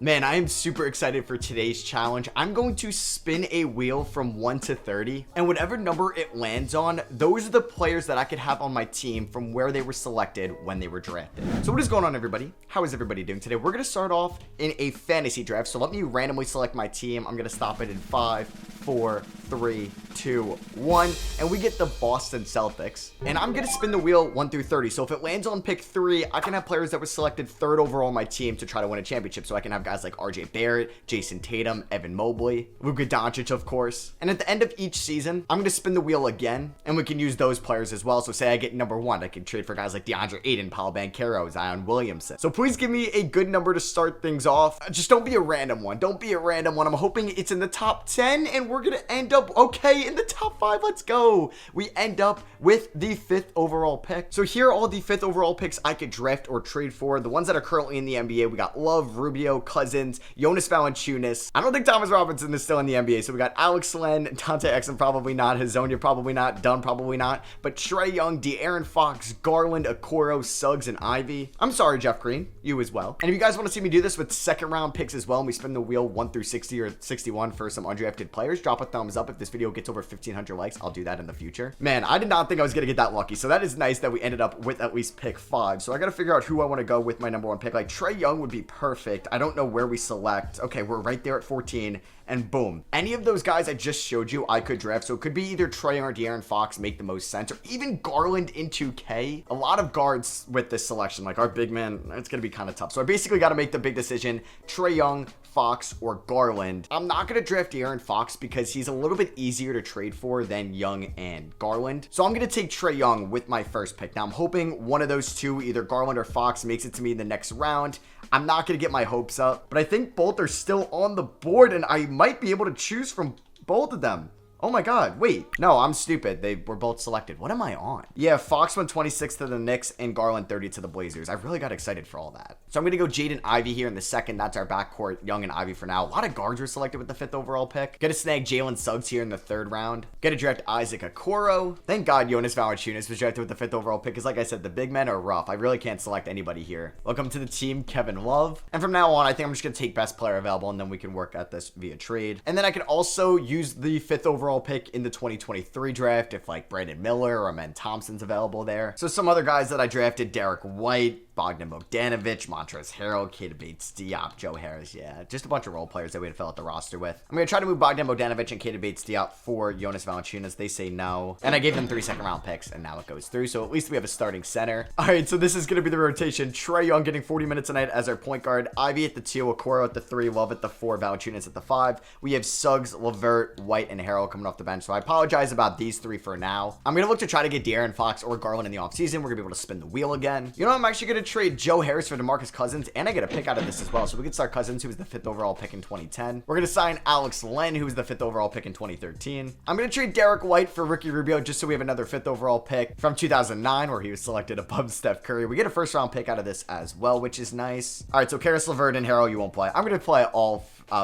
Man, I am super excited for today's challenge. I'm going to spin a wheel from 1 to 30, and whatever number it lands on, those are the players that I could have on my team from where they were selected when they were drafted. So what is going on, everybody? How is everybody doing today? We're going to start off in a fantasy draft, so let me randomly select my team. I'm going to stop it in 5, 4, 3, 2, 1, and we get the Boston Celtics. And I'm going to spin the wheel 1 through 30, so if it lands on pick 3, I can have players that were selected 3rd overall on my team to try to win a championship, so I can have guys like RJ Barrett, Jason Tatum, Evan Mobley, Luka Doncic, of course. And at the end of each season, I'm going to spin the wheel again, and we can use those players as well. So say I get number 1, I can trade for guys like DeAndre Ayton, Paolo Banchero, Zion Williamson. So please give me a good number to start things off. Just don't be a random one. Don't be a random one. I'm hoping it's in the top 10, and we're going to end up, okay, in the top 5. Let's go. We end up with the 5th overall pick. So here are all the 5th overall picks I could draft or trade for. The ones that are currently in the NBA, we got Love, Rubio, Cousins, Jonas Valanciunas. I don't think Thomas Robinson is still in the NBA, so we got Alex Len, Dante Exum, probably not, Hazonia, probably not, Dunn, probably not, but Trae Young, De'Aaron Fox, Garland, Okoro, Suggs, and Ivy. I'm sorry, Jeff Green, you as well. And if you guys want to see me do this with second round picks as well, and we spin the wheel 1 through 60 or 61 for some undrafted players, drop a thumbs up. If this video gets over 1,500 likes, I'll do that in the future. Man, I did not think I was going to get that lucky, so that is nice that we ended up with at least pick 5. So I got to figure out who I want to go with my number 1 pick. Like, Trae Young would be perfect. I don't know where we select. Okay, we're right there at 14, and boom. Any of those guys I just showed you, I could draft. So it could be either Trae Young or De'Aaron Fox make the most sense, or even Garland in 2K. A lot of guards with this selection, like our big man, it's going to be kind of tough. So I basically got to make the big decision, Trae Young, Fox, or Garland. I'm not going to draft De'Aaron Fox because he's a little bit easier to trade for than Young and Garland. So I'm going to take Trae Young with my first pick. Now I'm hoping one of those two, either Garland or Fox, makes it to me in the next round. I'm not going to get my hopes up, but I think both are still on the board, and I might be able to choose from both of them. Oh my God, wait. No, I'm stupid. They were both selected. What am I on? Yeah, Fox went 26 to the Knicks and Garland 30 to the Blazers. I really got excited for all that. So I'm going to go Jaden Ivey here in the second. That's our backcourt, Young and Ivy for now. A lot of guards were selected with the 5th overall pick. Going to snag Jalen Suggs here in the 3rd round. Going to draft Isaac Okoro. Thank God Jonas Valanciunas was drafted with the 5th overall pick, because like I said, the big men are rough. I really can't select anybody here. Welcome to the team, Kevin Love. And from now on, I think I'm just going to take best player available, and then we can work at this via trade. And then I can also use the 5th overall pick in the 2023 draft if like Brandon Miller or Amen Thompson's available there. So some other guys that I drafted, Derek White, Bogdan Bogdanovic, Montrezl Harrell, Keita Bates-Diop, Joe Harris. Yeah, just a bunch of role players that we had to fill out the roster with. I'm going to try to move Bogdan Bogdanovic and Keita Bates-Diop for Jonas Valanciunas. They say no. And I gave them 3 second round picks, and now it goes through. So at least we have a starting center. All right, so this is going to be the rotation. Trae Young getting 40 minutes a night as our point guard. Ivy at the 2, Okoro at the 3, Love at the 4, Valanciunas at the 5. We have Suggs, LeVert, White, and Harrell coming off the bench. So I apologize about these 3 for now. I'm going to look to try to get De'Aaron Fox or Garland in the offseason. We're going to be able to spin the wheel again. You know, I'm actually going to trade Joe Harris for DeMarcus Cousins, and I get a pick out of this as well. So we can start Cousins, who was the 5th overall pick in 2010. We're going to sign Alex Len, who was the 5th overall pick in 2013. I'm going to trade Derek White for Ricky Rubio just so we have another 5th overall pick from 2009, where he was selected above Steph Curry. We get a 1st round pick out of this as well, which is nice. All right, so Karis LeVert and Harrell, you won't play. I'm going to play all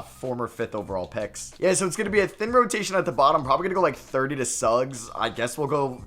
former 5th overall picks. Yeah, so it's going to be a thin rotation at the bottom. Probably going to go like 30 to Suggs. I guess we'll go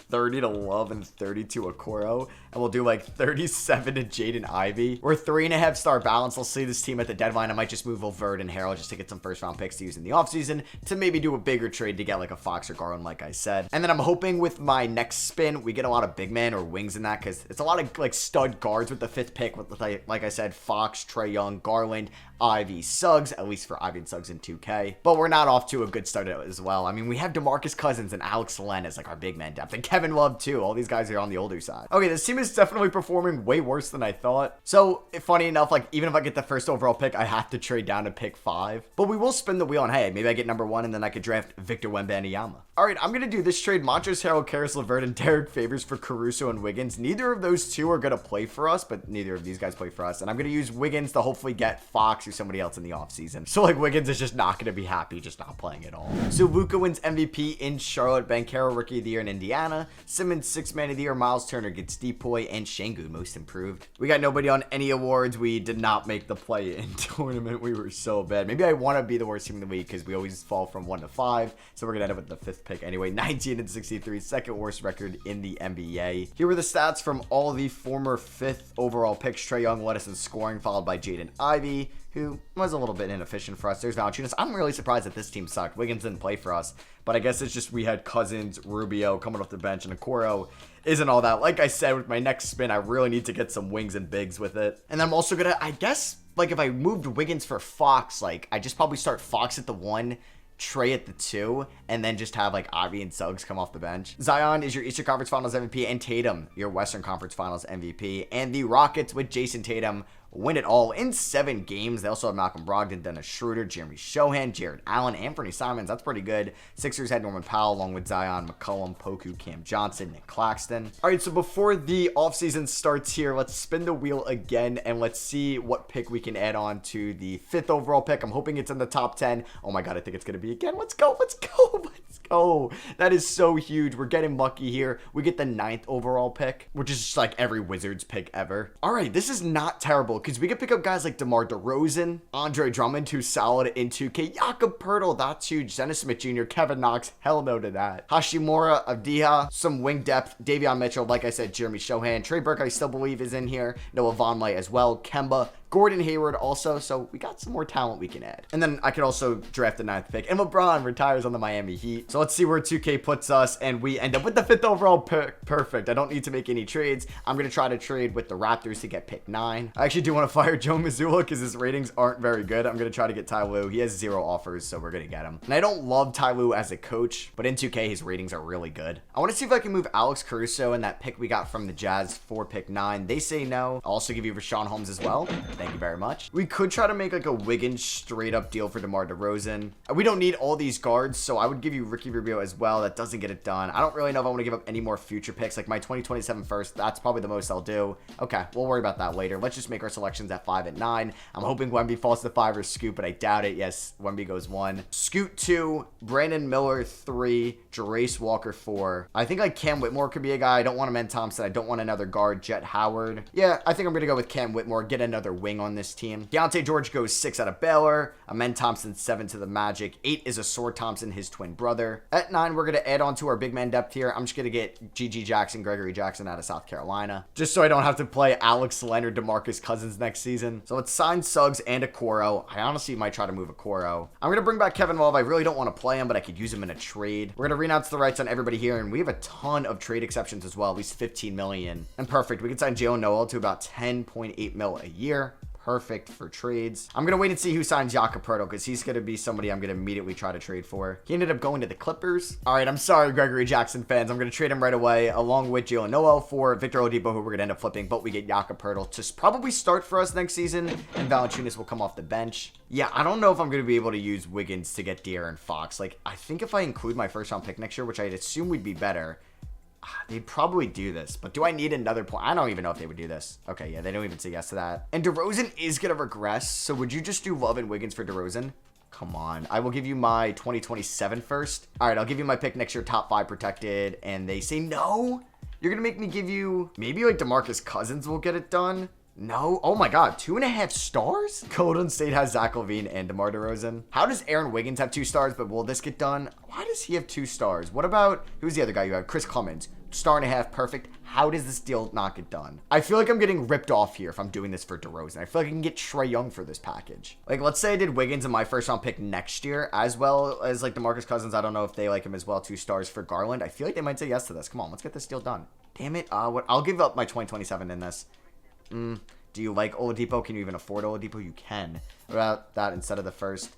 30 to Love and 30 to Okoro, and we'll do like 37 to Jaden Ivey. We're 3.5 star balance. I'll see this team at the deadline. I might just move LeVert and Harrell just to get some 1st round picks to use in the offseason to maybe do a bigger trade to get like a Fox or Garland, like I said. And then I'm hoping with my next spin, we get a lot of big men or wings in that, because it's a lot of like stud guards with the 5th pick with, like I said, Fox, Trae Young, Garland, Ivy, Suggs, at least for Ivy and Suggs in 2K. But we're not off to a good start as well. I mean, we have DeMarcus Cousins and Alex Len as like our big man depth, and Kevin Love too. All these guys are on the older side. Okay, this team is definitely performing way worse than I thought. So funny enough, like even if I get the 1st overall pick, I have to trade down to pick 5. But we will spin the wheel, and hey, maybe I get number 1, and then I could draft Victor Wembanyama. All right, I'm going to do this trade. Montrezl Harrell, Karis LeVert, and Derek Favors for Caruso and Wiggins. Neither of those two are going to play for us, but neither of these guys play for us. And I'm going to use Wiggins to hopefully get Fox or somebody else in the offseason. So like Wiggins is just not going to be happy just not playing at all. So Luka wins MVP in Charlotte. Banchero Rookie of the Year in Indiana. Simmons 6th Man of the Year. Miles Turner gets Depoy, and Şengün Most Improved. We got nobody on any awards. We did not make the play-in tournament. We were so bad. Maybe I want to be the worst team in the league because we always fall from 1 to 5. So we're going to end up with the 5th pick anyway. 19 and 63, 2nd worst record in the NBA. Here were the stats from all the former 5th overall picks. Trae Young led us in scoring, followed by Jaden Ivey. who was a little bit inefficient for us. There's Valanciunas. I'm really surprised that this team sucked. Wiggins didn't play for us, but I guess it's just we had Cousins, Rubio coming off the bench, and Okoro isn't all that. Like I said, with my next spin, I really need to get some wings and bigs with it. And I'm also gonna, I guess, like if I moved Wiggins for Fox, like I just probably start Fox at the 1, Trey at the 2, and then just have like Ivy and Suggs come off the bench. Zion is your Eastern Conference Finals MVP, and Tatum your Western Conference Finals MVP. And the Rockets with Jason Tatum win it all in 7 games. They also have Malcolm Brogdon, Dennis Schroeder, Jeremy Shohan, Jared Allen, Anthony Simons. That's pretty good. Sixers had Norman Powell along with Zion, McCollum, Poku, Cam Johnson, Nick Claxton. All right, so before the offseason starts here, let's spin the wheel again and let's see what pick we can add on to the 5th overall pick. I'm hoping it's in the top 10. Oh my God, I think it's going to be again. Let's go. Let's go. Let's go. That is so huge. We're getting lucky here. We get the 9th overall pick, which is just like every Wizards pick ever. All right, this is not terrible because we could pick up guys like DeMar DeRozan, Andre Drummond, who's solid in 2K, Jakob Poeltl, that's huge, Dennis Smith Jr., Kevin Knox, hell no to that, Hashimura, Avdija, some wing depth, Davion Mitchell, like I said, Jeremy Shohan, Trey Burke I still believe is in here, Noah Vonleh as well, Kemba, Gordon Hayward also, so we got some more talent we can add. And then I could also draft the 9th pick. And LeBron retires on the Miami Heat. So let's see where 2K puts us, and we end up with the 5th overall pick. Perfect. I don't need to make any trades. I'm going to try to trade with the Raptors to get pick 9. I actually do want to fire Joe Mazzulla because his ratings aren't very good. I'm going to try to get Ty Lue. He has 0 offers, so we're going to get him. And I don't love Ty Lue as a coach, but in 2K, his ratings are really good. I want to see if I can move Alex Caruso and that pick we got from the Jazz for pick 9. They say no. I'll also give you Rashawn Holmes as well. Thank you very much. We could try to make like a Wiggins straight up deal for DeMar DeRozan. We don't need all these guards, so I would give you Ricky Rubio as well. That doesn't get it done. I don't really know if I want to give up any more future picks. Like my 2027 first, that's probably the most I'll do. Okay, we'll worry about that later. Let's just make our selections at 5 and 9. I'm hoping Wemby falls to 5 or Scoot, but I doubt it. Yes, Wemby goes 1. Scoot 2, Brandon Miller 3, Jarace Walker 4. I think like Cam Whitmore could be a guy. I don't want Amen Thompson. I don't want another guard, Jet Howard. Yeah, I think I'm going to go with Cam Whitmore, get another wing on this team. Deontay George goes 6 out of Baylor. Amen Thompson 7 to the Magic. 8 is Asor Thompson, his twin brother. At 9, we're going to add on to our big man depth here. I'm just going to get GG Jackson, Gregory Jackson out of South Carolina, just so I don't have to play Alex Leonard, DeMarcus Cousins next season. So let's sign Suggs and Okoro. I honestly might try to move Okoro. I'm going to bring back Kevin Love. I really don't want to play him, but I could use him in a trade. We're going to renounce the rights on everybody here, and we have a ton of trade exceptions as well, at least 15 million. And perfect. We can sign Jalen Noel to about 10.8 mil a year. Perfect for trades. I'm going to wait and see who signs Jakob Poeltl because he's going to be somebody I'm going to immediately try to trade for. He ended up going to the Clippers. All right, I'm sorry, Gregory Jackson fans. I'm going to trade him right away along with Jalen Noel for Victor Oladipo, who we're going to end up flipping, but we get Jakob Poeltl to probably start for us next season, and Valanciunas will come off the bench. Yeah, I don't know if I'm going to be able to use Wiggins to get De'Aaron Fox. Like, I think if I include my first round pick next year, which I'd assume would be better, they'd probably do this, but do I need another point? I don't even know if they would do this. Okay, yeah, they don't even say yes to that. And DeRozan is going to regress, so would you just do Love and Wiggins for DeRozan? Come on. I will give you my 2027 first. All right, I'll give you my pick next year, top 5 protected, and they say no? You're going to make me give you, maybe like DeMarcus Cousins will get it done? No. Oh my God. 2.5 stars? Golden State has Zach LaVine and DeMar DeRozan. How does Aaron Wiggins have 2 stars, but will this get done? Why does he have 2 stars? What about, who's the other guy you have? Chris Clemens. 1.5 stars, perfect. How does this deal not get done? I feel like I'm getting ripped off here if I'm doing this for DeRozan. I feel like I can get Trae Young for this package. Like, let's say I did Wiggins in my first round pick next year, as well as like DeMarcus Cousins. I don't know if they like him as well. 2 stars for Garland. I feel like they might say yes to this. Come on, let's get this deal done. Damn it. I'll give up my 2027 in this. Do you like Oladipo? Can you even afford Oladipo? You can. What about that instead of the first?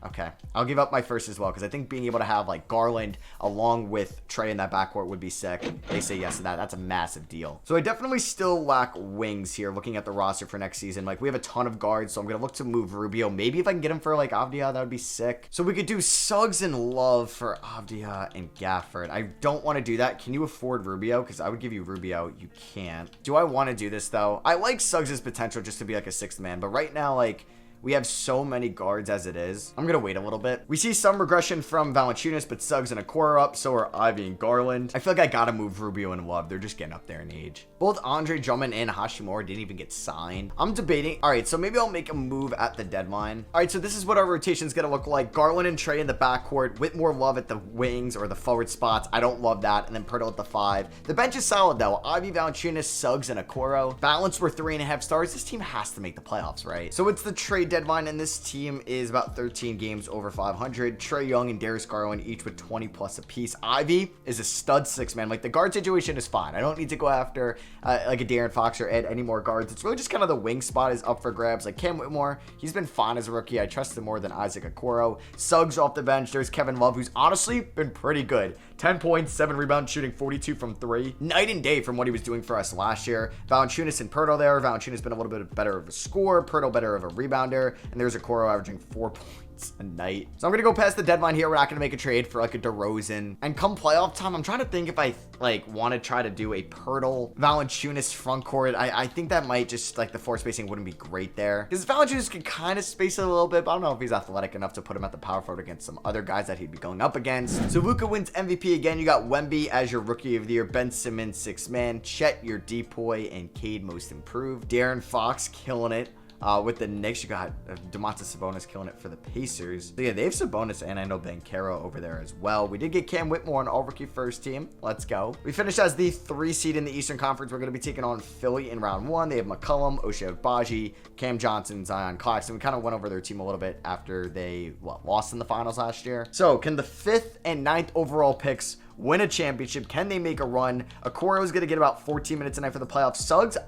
Okay, I'll give up my first as well because I think being able to have like Garland along with Trey in that backcourt would be sick. They say yes to that. That's a massive deal. So I definitely still lack wings here looking at the roster for next season. Like we have a ton of guards, so I'm going to look to move Rubio. Maybe if I can get him for like Avdija, that would be sick. So we could do Suggs and Love for Avdija and Gafford. I don't want to do that. Can you afford Rubio? Because I would give you Rubio. You can't. Do I want to do this though? I like Suggs' potential just to be like a 6th man, but right now like we have so many guards as it is. I'm going to wait a little bit. We see some regression from Valanciunas, but Suggs and Okoro up. So are Ivy and Garland. I feel like I got to move Rubio and Love. They're just getting up there in age. Both Andre Drummond and Hashimura didn't even get signed. I'm debating. All right, so maybe I'll make a move at the deadline. All right, so this is what our rotation is going to look like. Garland and Trey in the backcourt. Whitmore, Love at the wings or the forward spots. I don't love that. And then Poeltl at the 5. The bench is solid, though. Ivy, Valanciunas, Suggs, and Okoro. Balance were 3.5 stars. This team has to make the playoffs, right? So it's the trade deadline, and this team is about 13 games over 500. Trae Young and Darius Garland each with 20 plus apiece. Ivy is a stud 6-man. Like, the guard situation is fine. I don't need to go after like a De'Aaron Fox or Ed any more guards. It's really just kind of the wing spot is up for grabs. Like Cam Whitmore, he's been fine as a rookie. I trust him more than Isaac Okoro. Suggs off the bench. There's Kevin Love, who's honestly been pretty good. 10 points, 7 rebounds, shooting 42 from 3. Night and day from what he was doing for us last year. Valanciunas and Pirtle there. Valanciunas been a little bit better of a scorer. Pirtle better of a rebounder. And there's Okoro averaging 4 points a night. So I'm going to go past the deadline here. We're not going to make a trade for like a DeRozan. And come playoff time, I'm trying to think if I like want to try to do a Pirtle Valanciunas front court. I think that might just like the floor spacing wouldn't be great there. Because Valanciunas can kind of space it a little bit, but I don't know if he's athletic enough to put him at the power forward against some other guys that he'd be going up against. So Luka wins MVP again. You got Wemby as your rookie of the year. Ben Simmons, 6-man. Chet, your depoy, and Cade, most improved. De'Aaron Fox killing it. With the Knicks, you got Domantas Sabonis killing it for the Pacers. So yeah, they have Sabonis and I know Banchero over there as well. We did get Cam Whitmore on all-rookie first team. Let's go. We finished as the 3 seed in the Eastern Conference. We're going to be taking on Philly in round 1. They have McCollum, Ochai Agbaji, Cam Johnson, Zion Clarkson. We kind of went over their team a little bit after they lost in the finals last year. So can the 5th and 9th overall picks win a championship? Can they make a run? Okoro is going to get about 14 minutes a night for the playoffs. Suggs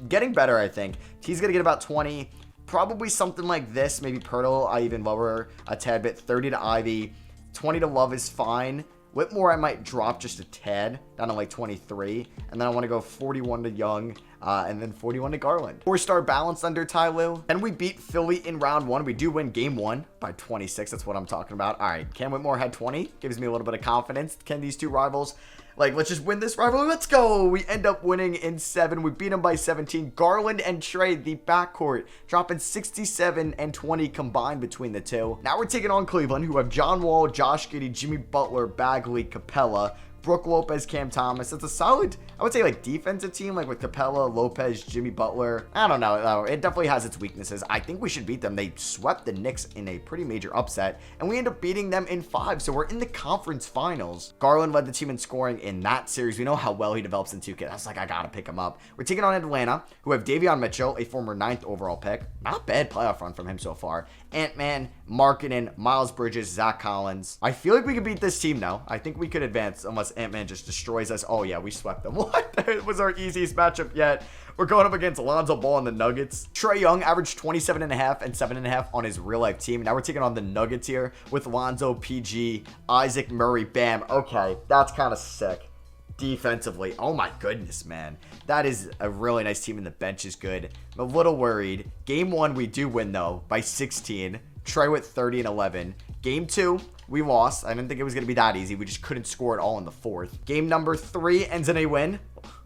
getting better, I think. He's going to get about 20. Probably something like this. Maybe Pirtle, I even lower a tad bit. 30 to Ivy. 20 to Love is fine. Whitmore, I might drop just a tad, down to like 23. And then I want to go 41 to Young, and then 41 to Garland. 4-star balance under Ty Lue. And we beat Philly in round 1. We do win game 1 by 26. That's what I'm talking about. All right, Cam Whitmore had 20. Gives me a little bit of confidence. Can these two rivals... like, let's just win this rivalry. Let's go. We end up winning in 7. We beat them by 17. Garland and Trae, the backcourt, dropping 67 and 20 combined between the two. Now we're taking on Cleveland, who have John Wall, Josh Giddey, Jimmy Butler, Bagley, Capella, Brook Lopez, Cam Thomas. It's a solid, I would say, like, defensive team, like with Capella, Lopez, Jimmy Butler. I don't know. It definitely has its weaknesses. I think we should beat them. They swept the Knicks in a pretty major upset, and we end up beating them in 5. So we're in the conference finals. Garland led the team in scoring in that series. We know how well he develops in 2K. That's like, I got to pick him up. We're taking on Atlanta, who have Davion Mitchell, a former 9th overall pick. Not bad playoff run from him so far. Ant-Man, Markkanen, Miles Bridges, Zach Collins. I feel like we could beat this team now. I think we could advance unless Ant-Man just destroys us. Oh yeah, we swept them. What? That was our easiest matchup yet. We're going up against Lonzo Ball and the Nuggets. Trae Young averaged 27.5 and 7.5 on his real-life team. Now we're taking on the Nuggets here with Lonzo, PG, Isaac Murray, Bam. Okay, that's kind of sick. Defensively, oh my goodness, man, that is a really nice team, and the bench is good. I'm a little worried. Game 1 we do win though by 16. Trae with 30 and 11. Game 2 we lost. I didn't think it was going to be that easy. We just couldn't score at all in the 4th. Game number 3 ends in a win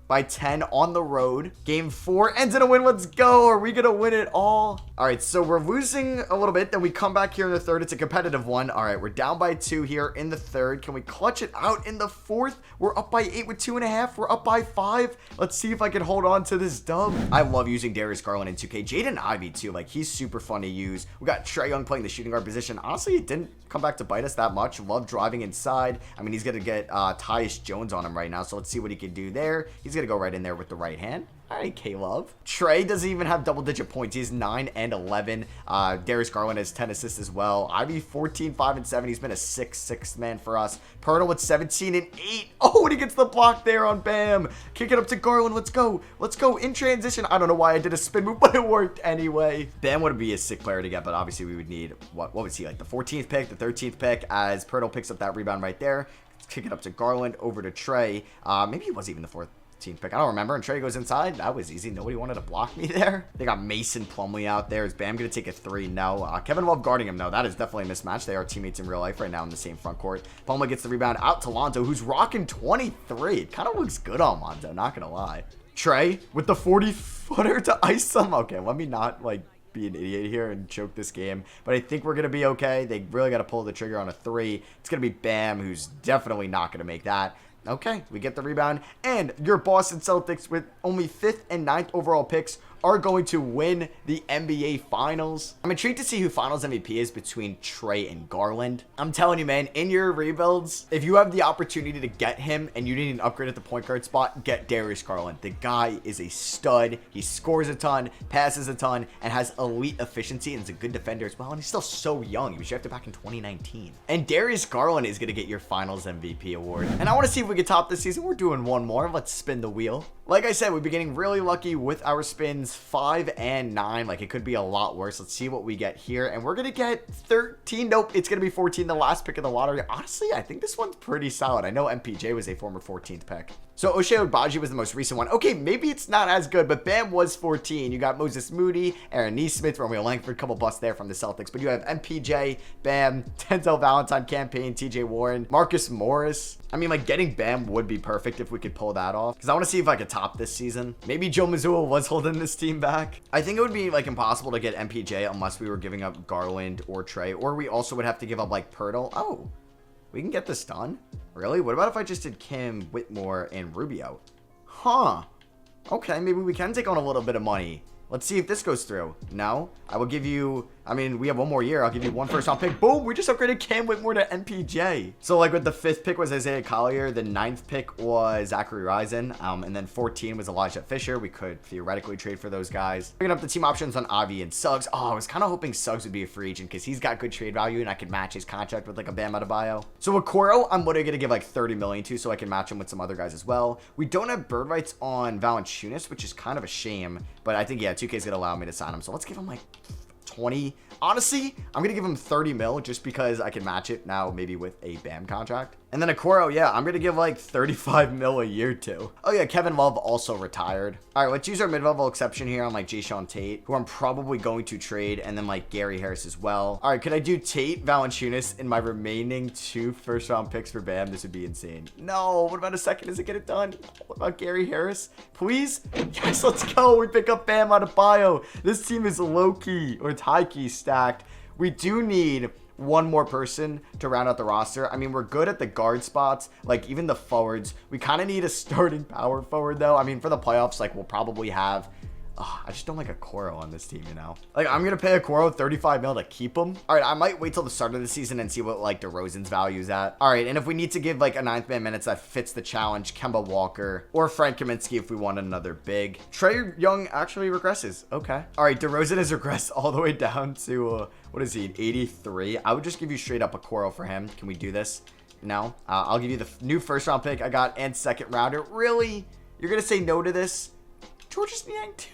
by 10 on the road. Game 4 ends in a win. Let's go. Are we going to win it all? All right, so we're losing a little bit. Then we come back here in the 3rd. It's a competitive one. All right, we're down by 2 here in the 3rd. Can we clutch it out in the 4th? We're up by 8 with 2.5. We're up by 5. Let's see if I can hold on to this dub. I love using Darius Garland in 2K. Jaden Ivey, too. Like, he's super fun to use. We got Trae Young playing the shooting guard position. Honestly, it didn't come back to bite us that much. Love driving inside. I mean, he's going to get Tyus Jones on him right now, so let's see what he can do there. He's going to go right in there with the right hand. All right, K-Love. Trae doesn't even have double-digit points. He has 9 and 11. Darius Garland has 10 assists as well. Ivy 14, 5, and 7. He's been a 6 man for us. Pirtle with 17 and 8. Oh, and he gets the block there on Bam. Kick it up to Garland. Let's go. Let's go in transition. I don't know why I did a spin move, but it worked anyway. Bam would be a sick player to get, but obviously we would need, what was he, like the 14th pick, the 13th pick, as Pirtle picks up that rebound right there. Let's kick it up to Garland, over to Trae. Maybe he was even the 4th pick. I don't remember. And Trae goes inside. That was easy. Nobody wanted to block me there. They got Mason Plumlee out there. Is Bam going to take a 3? No. Kevin Love guarding him. No, that is definitely a mismatch. They are teammates in real life right now in the same front court. Plumlee gets the rebound out to Lonzo, who's rocking 23. It kind of looks good on Lonzo, not going to lie. Trae with the 40-footer to ice him. Okay, let me not, like, be an idiot here and choke this game, but I think we're gonna be okay. They really got to pull the trigger on a 3. It's gonna be Bam, who's definitely not gonna make that. Okay, we get the rebound, and your Boston Celtics with only 5th and 9th overall picks are going to win the NBA Finals. I'm intrigued to see who Finals MVP is between Trey and Garland. I'm telling you, man, in your rebuilds, if you have the opportunity to get him and you need an upgrade at the point guard spot, get Darius Garland. The guy is a stud. He scores a ton, passes a ton, and has elite efficiency, and is a good defender as well. And he's still so young. He was drafted back in 2019. And Darius Garland is going to get your Finals MVP award. And I want to see if we can top this season. We're doing one more. Let's spin the wheel. Like I said, we've been getting really lucky with our spins 5 and 9. Like, it could be a lot worse. Let's see what we get here. And we're going to get 13. Nope, it's going to be 14, the last pick of the lottery. Honestly, I think this one's pretty solid. I know MPJ was a former 14th pick. So Ochai Agbaji was the most recent one. Okay, maybe it's not as good, but Bam was 14. You got Moses Moody, Aaron Nesmith, Romeo Langford, couple busts there from the Celtics. But you have MPJ, Bam, Denzel Valentine, Campaign, TJ Warren, Marcus Morris. I mean, like, getting Bam would be perfect if we could pull that off. Because I want to see if I could top this season. Maybe Joe Mazzulla was holding this team back. I think it would be, like, impossible to get MPJ unless we were giving up Garland or Trey. Or we also would have to give up, like, Pirtle. Oh, we can get this done? Really? What about if I just did Kim, Whitmore, and Rubio? Huh. Okay, maybe we can take on a little bit of money. Let's see if this goes through. No? I will give you... I mean, we have one more year. I'll give you 1 first round pick. Boom! We just upgraded Cam Whitmore to MPJ. So, like, with the 5th pick was Isaiah Collier. The 9th pick was Zachary Risen. And then 14 was Elijah Fisher. We could theoretically trade for those guys. Picking up the team options on Avi and Suggs. Oh, I was kind of hoping Suggs would be a free agent because he's got good trade value and I could match his contract with, like, a Bam Adebayo. So, Okoro, I'm literally going to give, like, $30 million to so I can match him with some other guys as well. We don't have bird rights on Valanciunas, which is kind of a shame. But I think, yeah, 2K is going to allow me to sign him. So, let's give him, like... 20. Honestly, I'm gonna give him 30 mil just because I can match it now, maybe with a Bam contract. And then Okoro, yeah, I'm gonna give like 35 mil a year to. Oh yeah, Kevin Love also retired. All right, let's use our mid-level exception here on like Jayshawn Tate, who I'm probably going to trade, and then like Gary Harris as well. All right, could I do Tate, Valanciunas, in my remaining 2 first-round picks for Bam? This would be insane. No, what about a second? Does it get it done? What about Gary Harris? Please? Yes, let's go. We pick up Bam Adebayo. This team is low-key, or it's high-key stacked. We do need one more person to round out the roster. I mean, we're good at the guard spots, like even the forwards. We kind of need a starting power forward, though. I mean, for the playoffs, like, we'll probably have... Oh, I just don't like Okoro on this team, you know? Like, I'm going to pay Okoro 35 mil to keep him. All right, I might wait till the start of the season and see what, like, DeRozan's value is at. All right, and if we need to give, like, a 9th man minutes that fits the challenge, Kemba Walker or Frank Kaminsky if we want another big. Trey Young actually regresses. Okay. All right, DeRozan has regressed all the way down to, what is he, an 83? I would just give you straight up Okoro for him. Can we do this? No. I'll give you the new first-round pick I got and second rounder. Really? You're going to say no to this? Georges Niang, too.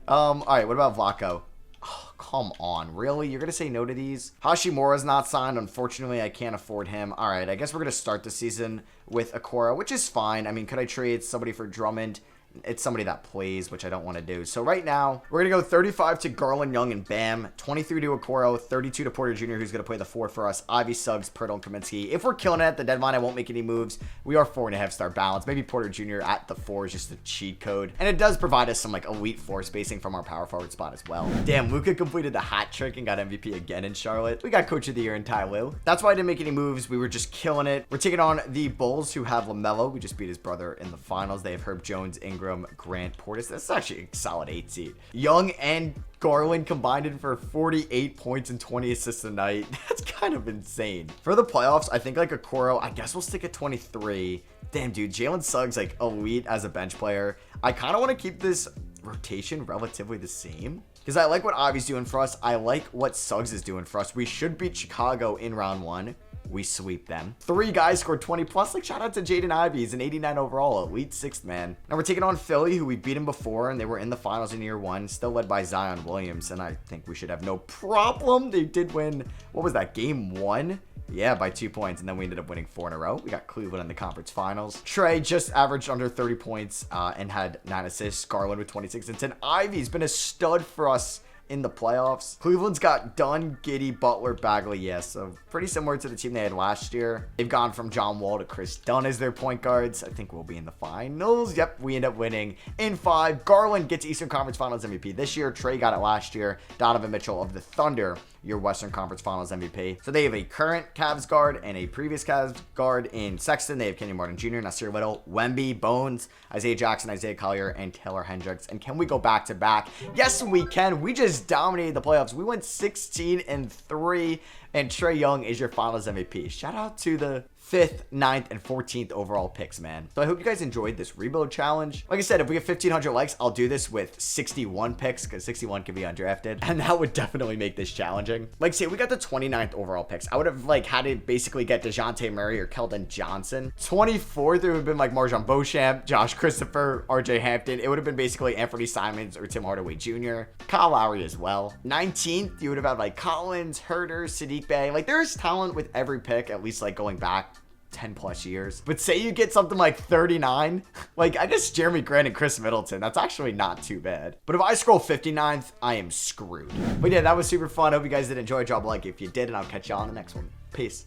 All right, what about Vlaco? Oh, come on, really? You're going to say no to these? Hashimura's not signed. Unfortunately, I can't afford him. All right, I guess we're going to start the season with Okoro, which is fine. I mean, could I trade somebody for Drummond? It's somebody that plays, which I don't want to do. So right now, we're going to go 35 to Garland, Young, and Bam. 23 to Okoro. 32 to Porter Jr., who's going to play the 4 for us. Ivy, Suggs, Pirtle, and Kaminsky. If we're killing it at the deadline, I won't make any moves. We are 4.5-star balance. Maybe Porter Jr. at the 4 is just a cheat code. And it does provide us some, like, elite floor spacing from our power forward spot as well. Damn, Luka completed the hat trick and got MVP again in Charlotte. We got Coach of the Year in Ty Lue. That's why I didn't make any moves. We were just killing it. We're taking on the Bulls, who have LaMelo. We just beat his brother in the finals. They have Herb Jones, Ingram, Grant, Portis. That's actually a solid 8 seed. Young and Garland combined for 48 points and 20 assists a night. That's kind of insane. For the playoffs, I think like Okoro, I guess we'll stick at 23. Damn, dude, Jalen Suggs, like, elite as a bench player. I kind of want to keep this rotation relatively the same because I like what Avi's doing for us. I like what Suggs is doing for us. We should beat Chicago in round 1. We sweep them. 3 guys scored 20 plus. Like, shout out to Jaden Ivey. He's an 89 overall, elite 6th man. Now we're taking on Philly, who we beat him before, and they were in the finals in year 1, still led by Zion Williams, and I think we should have no problem. They did win, what was that, game 1? Yeah, by 2 points, and then we ended up winning 4 in a row. We got Cleveland in the conference finals. Trey just averaged under 30 points and had 9 assists. Garland with 26 and 10. Ivy's been a stud for us in the playoffs. Cleveland's got Dunn, Giddey, Butler, Bagley. Yeah, so pretty similar to the team they had last year. They've gone from John Wall to Chris Dunn as their point guards. I think we'll be in the finals. Yep, we end up winning in 5. Garland gets Eastern Conference Finals MVP this year. Trey got it last year. Donovan Mitchell of the Thunder your Western Conference Finals MVP. So they have a current Cavs guard and a previous Cavs guard in Sexton. They have Kenyon Martin Jr., Nasir Little, Wemby, Bones, Isaiah Jackson, Isaiah Collier, and Taylor Hendricks. And can we go back to back? Yes, we can. We just dominated the playoffs. We went 16-3, and Trae Young is your Finals MVP. Shout out to the 5th, 9th, and 14th overall picks, man. So I hope you guys enjoyed this rebuild challenge. Like I said, if we get 1,500 likes, I'll do this with 61 picks, because 61 can be undrafted, and that would definitely make this challenging. Like, say we got the 29th overall picks, I would have like had to basically get DeJounte Murray or Keldon Johnson. 24th, it would have been like Marjon Beauchamp, Josh Christopher, RJ Hampton. It would have been basically Anthony Simons or Tim Hardaway Jr., Kyle Lowry as well. 19th, you would have had like Collins, Herter, Sadiq Bey. Like, there's talent with every pick, at least like going back 10 plus years. But say you get something like 39, like I guess Jeremy Grant and Chris Middleton, that's actually not too bad. But if I scroll 59th, I am screwed. But yeah, that was super fun. Hope you guys did enjoy. Drop a like if you did, and I'll catch you on the next one. Peace.